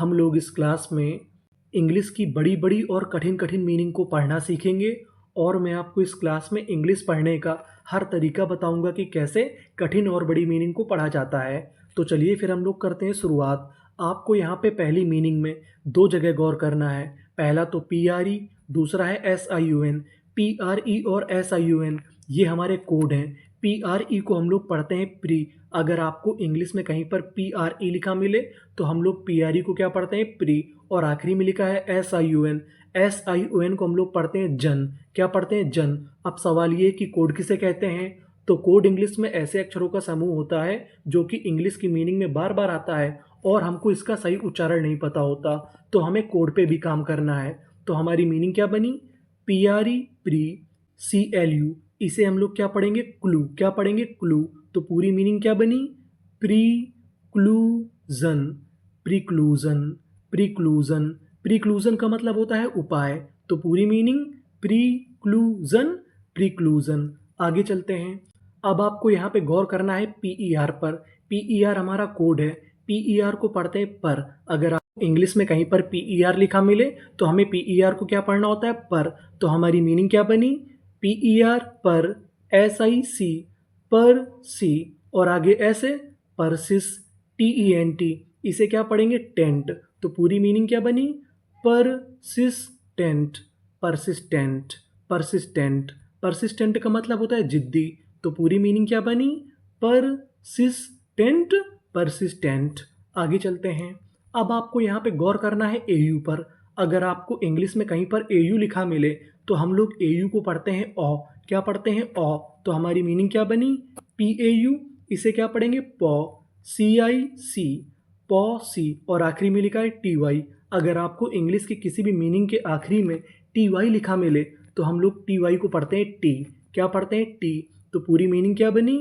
हम लोग इस क्लास में इंग्लिश की बड़ी बड़ी और कठिन कठिन मीनिंग को पढ़ना सीखेंगे और मैं आपको इस क्लास में इंग्लिश पढ़ने का हर तरीका बताऊंगा कि कैसे कठिन और बड़ी मीनिंग को पढ़ा जाता है। तो चलिए फिर हम लोग करते हैं शुरुआत। आपको यहाँ पे पहली मीनिंग में दो जगह गौर करना है। पहला तो PRE, दूसरा है SIUN। PRE और SIUN ये हमारे कोड हैं। PRE को हम लोग पढ़ते हैं प्री। अगर आपको इंग्लिश में कहीं पर PRE लिखा मिले तो हम लोग PRE को क्या पढ़ते हैं, प्री। और आखिरी में लिखा है SIUN। SIUN को हम लोग पढ़ते हैं जन। क्या पढ़ते हैं, जन। अब सवाल ये कि कोड किसे कहते हैं। तो कोड इंग्लिश में ऐसे अक्षरों का समूह होता है जो कि इंग्लिश की मीनिंग में बार बार आता है और हमको इसका सही उच्चारण नहीं पता होता, तो हमें कोड पे भी काम करना है। तो हमारी मीनिंग क्या बनी, PRE प्री, CLU इसे हम लोग क्या पढ़ेंगे, क्लू। क्या पढ़ेंगे, क्लू। तो पूरी मीनिंग क्या बनी, प्रीक्लूजन। प्रीक्लूजन, प्रीक्लूजन। प्रीक्लूजन का मतलब होता है उपाय। तो पूरी मीनिंग प्रीक्लूजन, प्रीक्लूजन। आगे चलते हैं। अब आपको यहाँ पे गौर करना है PER पर। PER हमारा कोड है। PER को पढ़ते हैं पर। अगर आप इंग्लिश में कहीं पर PER लिखा मिले तो हमें PER को क्या पढ़ना होता है, पर। तो हमारी मीनिंग क्या बनी, PER पर, SIC पर, सी। और आगे ऐसे परसिस, TENT इसे क्या पढ़ेंगे, टेंट। तो पूरी मीनिंग क्या बनी, परसिस्टेंट, परसिस्टेंट, परसिस्टेंट। परसिस्टेंट का मतलब होता है जिद्दी। तो पूरी मीनिंग क्या बनी, परसिस्टेंट, परसिस्टेंट। आगे चलते हैं। अब आपको यहाँ पे गौर करना है AU पर। अगर आपको इंग्लिश में कहीं पर AU लिखा मिले तो हम लोग AU को पढ़ते हैं ऑ। क्या पढ़ते हैं, ऑ। तो हमारी मीनिंग क्या बनी, PAU इसे क्या पढ़ेंगे, पॉ। CIC, पॉ, सी। और आखिरी में लिखा है TY। अगर आपको इंग्लिश की किसी भी मीनिंग के आखिरी में TY लिखा मिले तो हम लोग TY को पढ़ते हैं टी। क्या पढ़ते हैं, टी। तो पूरी मीनिंग क्या बनी,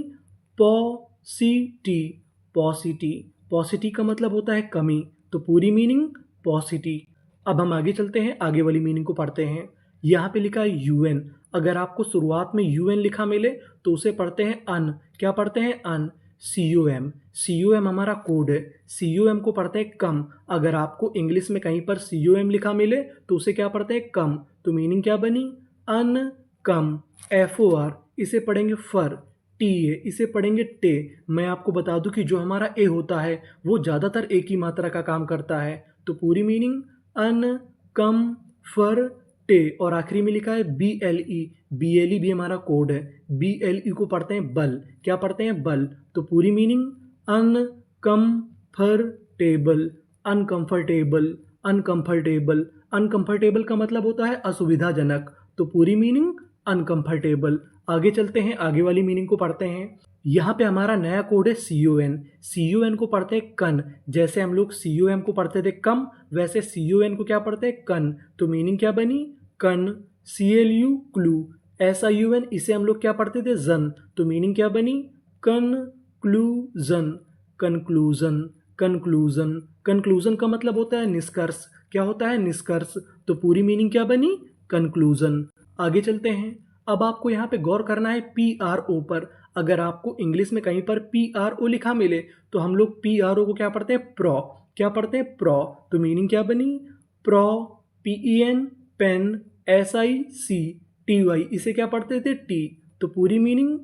पॉसिटी, पॉसिटी। पॉसिटी का मतलब होता है कमी। तो पूरी मीनिंग पॉसिटी। अब हम आगे चलते हैं, आगे वाली मीनिंग को पढ़ते हैं। यहाँ पे लिखा है UN। अगर आपको शुरुआत में UN लिखा मिले तो उसे पढ़ते हैं अन। क्या पढ़ते हैं, अन। COM, COM हमारा कोड है। COM को पढ़ते हैं कम। अगर आपको इंग्लिश में कहीं पर COM लिखा मिले तो उसे क्या पढ़ते हैं, कम। तो मीनिंग क्या बनी, अन कम। FOR इसे पढ़ेंगे फर। TA इसे पढ़ेंगे टे। मैं आपको बता दूं कि जो हमारा ए होता है वो ज़्यादातर एक ही मात्रा का काम करता है। तो पूरी मीनिंग अन कम फर टे। और आखिरी में लिखा है BLE। BLE भी हमारा कोड है। BLE को पढ़ते हैं बल। क्या पढ़ते हैं, बल। तो पूरी meaning uncomfortable, uncomfortable, uncomfortable. Uncomfortable का मतलब होता है असुविधाजनक। तो पूरी मीनिंग अनकम्फर्टेबल। आगे चलते हैं, आगे वाली मीनिंग को पढ़ते हैं। यहाँ पे हमारा नया कोड है CON। CON को पढ़ते हैं कन। जैसे हम लोग COM को पढ़ते थे कम, वैसे CON को क्या पढ़ते हैं, कन। तो मीनिंग क्या बनी, कन। CLU clue. SIUN इसे हम लोग क्या पढ़ते थे, जन। तो मीनिंग क्या बनी, कंक्लूजन, कंक्लूजन, कंक्लूजन। कंक्लूजन का मतलब होता है निष्कर्ष। क्या होता है, निष्कर्ष। तो पूरी मीनिंग क्या बनी, कंक्लूजन। आगे चलते हैं। अब आपको यहाँ पे गौर करना है PRO पर। अगर आपको इंग्लिश में कहीं पर PRO लिखा मिले तो हम लोग PRO को क्या पढ़ते हैं, प्रो। क्या पढ़ते हैं, प्रो। तो मीनिंग क्या बनी, प्रो, PEN पेन, SICTY इसे क्या पढ़ते थे, टी। तो पूरी meaning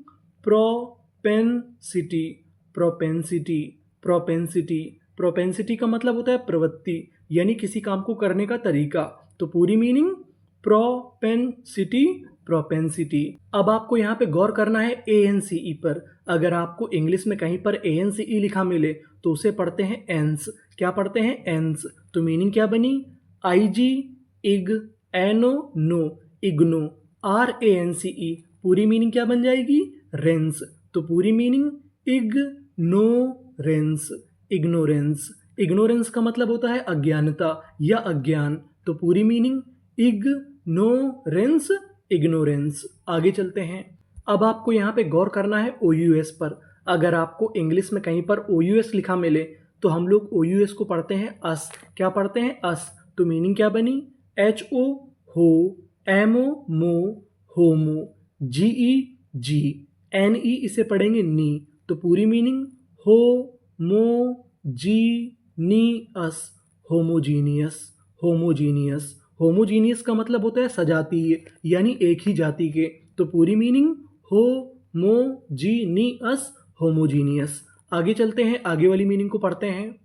propensity, propensity, propensity. Propensity का मतलब होता है प्रवृत्ति, यानी किसी काम को करने का तरीका। तो पूरी मीनिंग प्रोपेंसिटी, प्रोपेंसिटी। अब आपको यहाँ पे गौर करना है ANCE पर। अगर आपको इंग्लिश में कहीं पर ANCE लिखा मिले तो उसे पढ़ते हैं एंस। क्या पढ़ते हैं, एंस। तो मीनिंग क्या बनी, IG, इग, एनो, नो, इग्नो। RANCE पूरी मीनिंग क्या बन जाएगी, रेंस। तो पूरी मीनिंग इग्नोरेंस, इग्नोरेंस। इग्नोरेंस का मतलब होता है अज्ञानता या अज्ञान। तो पूरी मीनिंग इग्नोरेंस, इग्नोरेंस। आगे चलते हैं। अब आपको यहाँ पे गौर करना है OUS पर। अगर आपको इंग्लिश में कहीं पर OUS लिखा मिले तो हम लोग OUS को पढ़ते हैं अस। क्या पढ़ते हैं, अस। तो मीनिंग क्या बनी, HO हो, MO मो, होमो, GE जी, NE इसे पढ़ेंगे नी। तो पूरी मीनिंग हो मो जी नी अस, होमोजीनियस, होमोजीनियस। होमोजीनियस का मतलब होता है सजातीय, यानी एक ही जाति के। तो पूरी मीनिंग होमोजीनियस, होमोजीनियस। आगे चलते हैं, आगे वाली मीनिंग को पढ़ते हैं।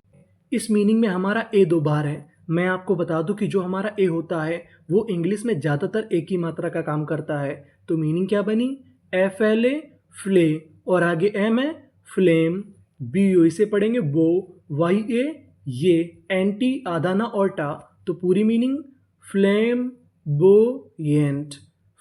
इस मीनिंग में हमारा ए दो बार है। मैं आपको बता दूं कि जो हमारा ए होता है वो इंग्लिश में ज़्यादातर एक ही मात्रा का काम करता है। तो मीनिंग क्या बनी? एफ एल ए, फ्ले, और आगे एम है फ्लेम, बी ओ इसे पढ़ेंगे बो, वाई ए ये, एंटी आदाना और टा। तो पूरी मीनिंग फ्लैम्बोयेंट,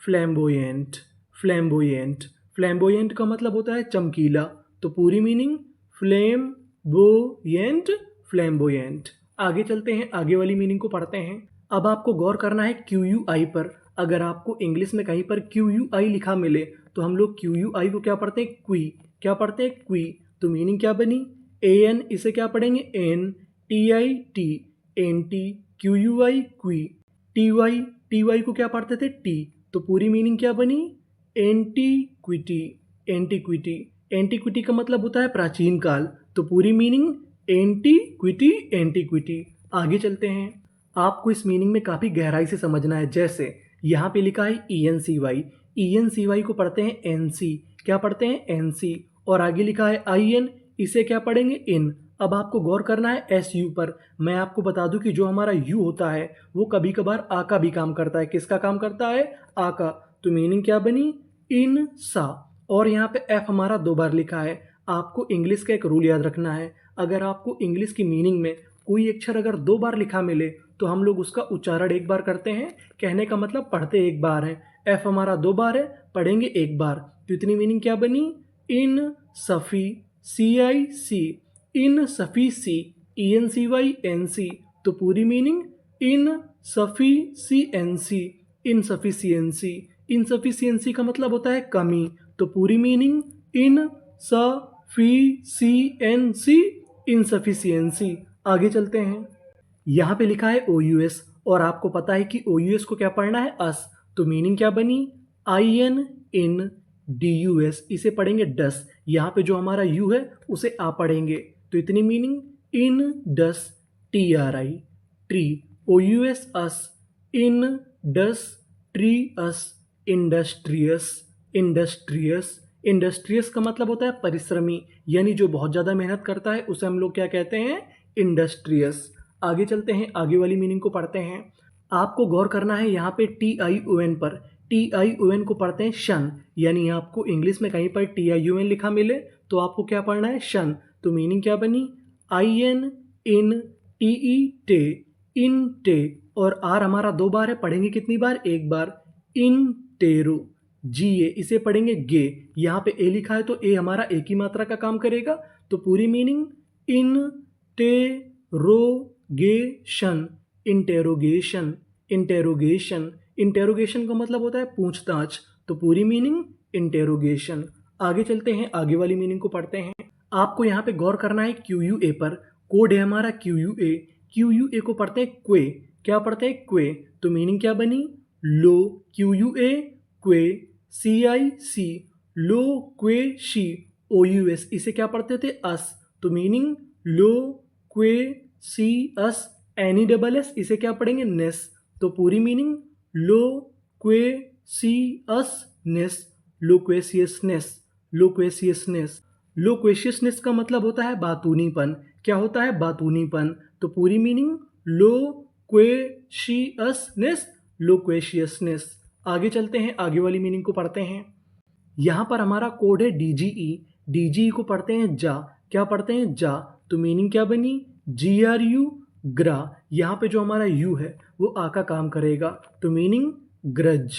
फ्लैम्बोयेंट, फ्लैम्बोयेंट। फ्लैम्बोयेंट का मतलब होता है चमकीला। तो पूरी मीनिंग फ्लैम्बोयेंट, फ्लैम्बोयेंट। आगे चलते हैं, आगे वाली मीनिंग को पढ़ते हैं। अब आपको गौर करना है क्यू यू आई पर। अगर आपको इंग्लिश में कहीं पर क्यू यू आई लिखा मिले तो हम लोग क्यू यू आई को क्या पढ़ते हैं? क्वी। क्या पढ़ते हैं? क्वी। तो मीनिंग क्या बनी? ए एन इसे क्या पढ़ेंगे? N, T I T, N T, Q U I क्वी। टी वाई को क्या पढ़ते थे? टी। तो पूरी मीनिंग क्या बनी? Antiquity, antiquity. एंटीक्विटी का मतलब होता है प्राचीन काल। तो पूरी मीनिंग एंटीक्विटी, एंटीक्विटी। आगे चलते हैं, आपको इस मीनिंग में काफ़ी गहराई से समझना है। जैसे यहाँ पे लिखा है E N C Y, E N C Y को पढ़ते हैं एन सी। क्या पढ़ते हैं? N C. और आगे लिखा है आई एन, इसे क्या पढ़ेंगे? इन। अब आपको गौर करना है एस यू पर। मैं आपको बता दूं कि जो हमारा यू होता है वो कभी कभार आ का भी काम करता है। किसका काम करता है? आ का। तो मीनिंग क्या बनी? इन सा। और यहाँ पे एफ हमारा दो बार लिखा है। आपको इंग्लिश का एक रूल याद रखना है, अगर आपको इंग्लिश की मीनिंग में कोई अक्षर अगर दो बार लिखा मिले तो हम लोग उसका उच्चारण एक बार करते हैं। कहने का मतलब पढ़ते एक बार है। एफ हमारा दो बार है, पढ़ेंगे एक बार। तो इतनी मीनिंग क्या बनी? इन सफ़ी, सी आई सी, इन सफ़ी C, E N C Y N C. तो पूरी meaning insufficiency, insufficiency. Insufficiency का मतलब होता है कमी। तो पूरी मीनिंग इनसफिशिएंसी, इनसफिशिएंसी। आगे चलते हैं, यहाँ पे लिखा है ओ यू एस, और आपको पता है कि ओ यू एस को क्या पढ़ना है? अस। तो मीनिंग क्या बनी? I N in D U S, इसे पढ़ेंगे डस। यहाँ पे जो हमारा यू है उसे आ पढ़ेंगे। तो इतनी meaning in dus, T R I, tri. O U S us, in dus tri us, industrious, industrious. Industrious का मतलब होता है परिश्रमी, यानी जो बहुत ज़्यादा मेहनत करता है उसे हम लोग क्या कहते हैं? इंडस्ट्रियस। आगे चलते हैं, आगे वाली मीनिंग को पढ़ते हैं। आपको गौर करना है यहाँ पे टी आई ओ एन पर। टी आई ओ एन को पढ़ते हैं शन, यानी आपको इंग्लिश में कहीं पर टी आई ओ एन लिखा मिले तो आपको क्या पढ़ना है? शन। तो मीनिंग क्या बनी? I N in T E टे, इन टे। और आर हमारा दो बार है, पढ़ेंगे कितनी बार? एक बार। इन टेरो, जी ए इसे पढ़ेंगे गे। यहाँ पे ए लिखा है तो ए हमारा एक ही मात्रा का काम करेगा। तो पूरी meaning interrogation, interrogation, interrogation. Interrogation का मतलब होता है पूछताछ। तो पूरी मीनिंग इंटेरोगेशन। आगे चलते हैं, आगे वाली मीनिंग को पढ़ते हैं। आपको यहाँ पे गौर करना है क्यू यू ए पर। कोड है हमारा Q U A. Q U A को पढ़ते हैं क्वे। क्या पढ़ते हैं? क्वे। तो मीनिंग क्या बनी? लो, क्यू यू ए क्वे, सी आई सी, लो क्वे शी, ओ यू एस इसे क्या पढ़ते थे? अस। तो मीनिंग लो क्वे सी अस, एनी डबल एस इसे क्या पढ़ेंगे? नेस। तो पूरी मीनिंग लो क्वे सी अस नेस, लोक्वेसियसनेस, लोक्वेसियसनेस। लोक्वेशियसनेस का मतलब होता है बातूनीपन। क्या होता है? बातूनीपन। तो पूरी मीनिंग लोक्वेशियसनेस, लोक्वेशियसनेस। आगे चलते हैं, आगे वाली मीनिंग को पढ़ते हैं। यहाँ पर हमारा कोड है डी जी ई। डी जी ई को पढ़ते हैं जा। क्या पढ़ते हैं? जा। तो मीनिंग क्या बनी? जी आर यू, ग्रा। यहाँ पे जो हमारा यू है वो आ का काम करेगा। तो मीनिंग ग्रज,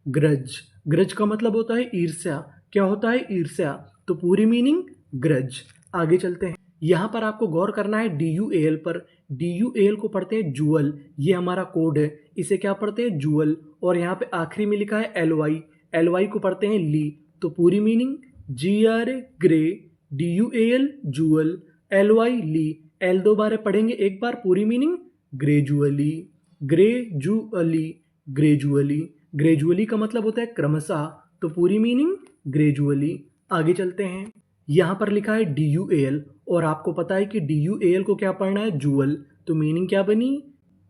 ग्रज। ग्रज का मतलब होता है ईर्ष्या। क्या होता है? ईर्ष्या। तो पूरी मीनिंग ग्रज। आगे चलते हैं, यहाँ पर आपको गौर करना है डी यू ए एल पर। डी यू ए एल को पढ़ते हैं जूअल, ये हमारा कोड है, इसे क्या पढ़ते हैं? जूअल। और यहाँ पे आखिरी में लिखा है एल वाई, एल वाई को पढ़ते हैं ली। तो पूरी मीनिंग जी आर ए ग्रे, D U A L dual, L Y ली। एल दो बार पढ़ेंगे एक बार, पूरी meaning gradually, gradually, gradually. Gradually का मतलब होता है क्रमशः। तो पूरी मीनिंग ग्रेजुअली। आगे चलते हैं, यहाँ पर लिखा है डी यू ए एल, और आपको पता है कि डी यू ए एल को क्या पढ़ना है? जूअल। तो मीनिंग क्या बनी?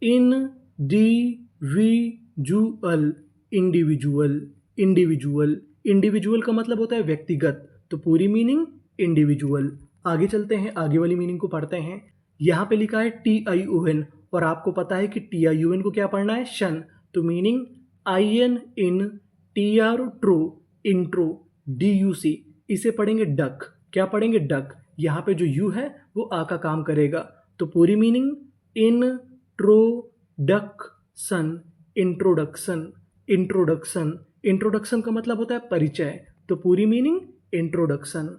Individual, individual, individual. इंडिविजुअल का मतलब होता है व्यक्तिगत, तो पूरी मीनिंग इंडिविजुअल। आगे चलते हैं, आगे वाली मीनिंग को पढ़ते हैं। यहाँ पे लिखा है TION, और आपको पता है कि TION को क्या पढ़ना है? शन। तो meaning IN in, TR true, intro, DUC, इसे पढ़ेंगे डक। क्या पढ़ेंगे? डक। यहाँ पे जो यू है वो आ का काम करेगा, तो पूरी meaning introduction, introduction, introduction. Introduction का मतलब होता है परिचय, तो पूरी meaning introduction.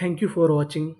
Thank you for watching.